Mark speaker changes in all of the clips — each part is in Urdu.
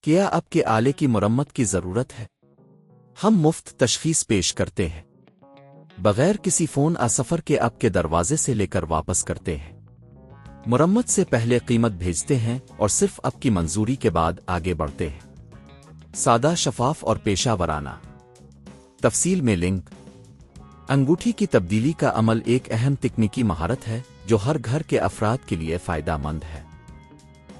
Speaker 1: کیا آپ کے آلے کی مرمت کی ضرورت ہے؟ ہم مفت تشخیص پیش کرتے ہیں، بغیر کسی فون سفر کے آپ کے دروازے سے لے کر واپس کرتے ہیں۔ مرمت سے پہلے قیمت بھیجتے ہیں اور صرف آپ کی منظوری کے بعد آگے بڑھتے ہیں۔ سادہ، شفاف اور پیشہ ورانہ۔ تفصیل میں لنک۔ انگوٹھی کی تبدیلی کا عمل ایک اہم تکنیکی مہارت ہے جو ہر گھر کے افراد کے لیے فائدہ مند ہے۔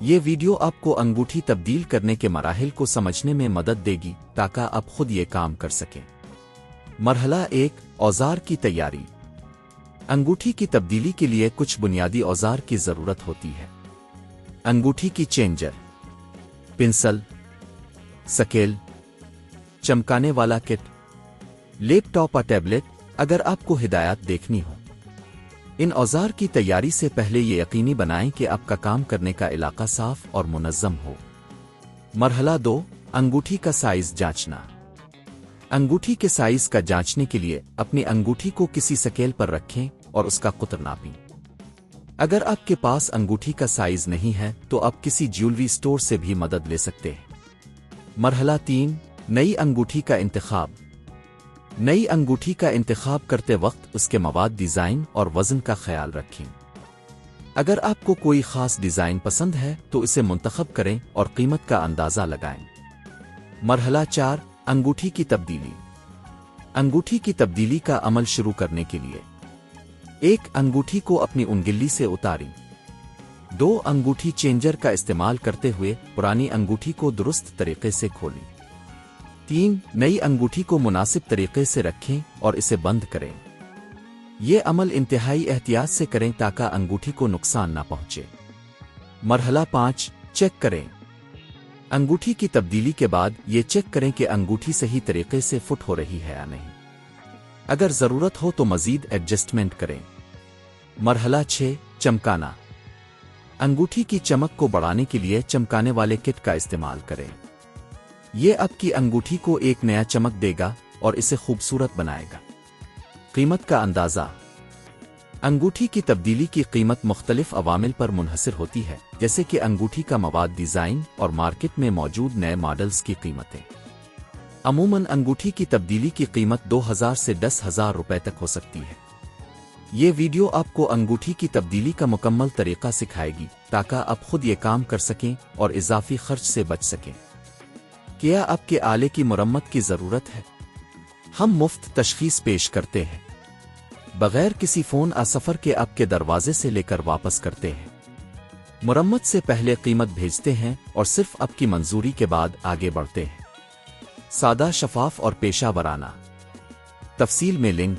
Speaker 1: یہ ویڈیو آپ کو انگوٹھی تبدیل کرنے کے مراحل کو سمجھنے میں مدد دے گی تاکہ آپ خود یہ کام کر سکیں۔ مرحلہ 1، اوزار کی تیاری۔ انگوٹھی کی تبدیلی کے لیے کچھ بنیادی اوزار کی ضرورت ہوتی ہے۔ انگوٹھی کی چینجر، پنسل، سکیل، چمکانے والا کٹ، لیپ ٹاپ اور ٹیبلٹ اگر آپ کو ہدایات دیکھنی ہو۔ ان اوزار کی تیاری سے پہلے یہ یقینی بنائیں کہ آپ کا کام کرنے کا علاقہ صاف اور منظم ہو۔ مرحلہ 2، انگوٹھی کا سائز جانچنا۔ انگوٹھی کے سائز کا جانچنے کے لیے اپنی انگوٹھی کو کسی سکیل پر رکھیں اور اس کا قطر ناپیں۔ اگر آپ کے پاس انگوٹھی کا سائز نہیں ہے تو آپ کسی جیولری سٹور سے بھی مدد لے سکتے ہیں۔ مرحلہ 3، نئی انگوٹھی کا انتخاب۔ نئی انگوٹھی کا انتخاب کرتے وقت اس کے مواد، ڈیزائن اور وزن کا خیال رکھیں۔ اگر آپ کو کوئی خاص ڈیزائن پسند ہے تو اسے منتخب کریں اور قیمت کا اندازہ لگائیں۔ مرحلہ 4، انگوٹھی کی تبدیلی۔ انگوٹھی کی تبدیلی کا عمل شروع کرنے کے لیے ایک انگوٹھی کو اپنی انگلی سے اتاریں۔ 2، انگوٹھی چینجر کا استعمال کرتے ہوئے پرانی انگوٹھی کو درست طریقے سے کھولیں۔ 3، نئی انگوٹھی کو مناسب طریقے سے رکھیں اور اسے بند کریں۔ یہ عمل انتہائی احتیاط سے کریں تاکہ انگوٹھی کو نقصان نہ پہنچے۔ مرحلہ 5، چیک کریں۔ انگوٹھی کی تبدیلی کے بعد یہ چیک کریں کہ انگوٹھی صحیح طریقے سے فٹ ہو رہی ہے یا نہیں۔ اگر ضرورت ہو تو مزید ایڈجسٹمنٹ کریں۔ مرحلہ 6، چمکانا۔ انگوٹھی کی چمک کو بڑھانے کے لیے چمکانے والے کٹ کا استعمال کریں۔ یہ آپ کی انگوٹھی کو ایک نیا چمک دے گا اور اسے خوبصورت بنائے گا۔ قیمت کا اندازہ۔ انگوٹھی کی تبدیلی کی قیمت مختلف عوامل پر منحصر ہوتی ہے، جیسے کہ انگوٹھی کا مواد، ڈیزائن اور مارکیٹ میں موجود نئے ماڈلز کی قیمتیں۔ عموماً انگوٹھی کی تبدیلی کی قیمت 2000 سے 10,000 روپے تک ہو سکتی ہے۔ یہ ویڈیو آپ کو انگوٹھی کی تبدیلی کا مکمل طریقہ سکھائے گی تاکہ آپ خود یہ کام کر سکیں اور اضافی خرچ سے بچ سکیں۔ کیا آپ کے آلے کی مرمت کی ضرورت ہے؟ ہم مفت تشخیص پیش کرتے ہیں، بغیر کسی فون سفر کے آپ کے دروازے سے لے کر واپس کرتے ہیں۔ مرمت سے پہلے قیمت بھیجتے ہیں اور صرف آپ کی منظوری کے بعد آگے بڑھتے ہیں۔ سادہ، شفاف اور پیشہ ورانہ۔ تفصیل میں لنک۔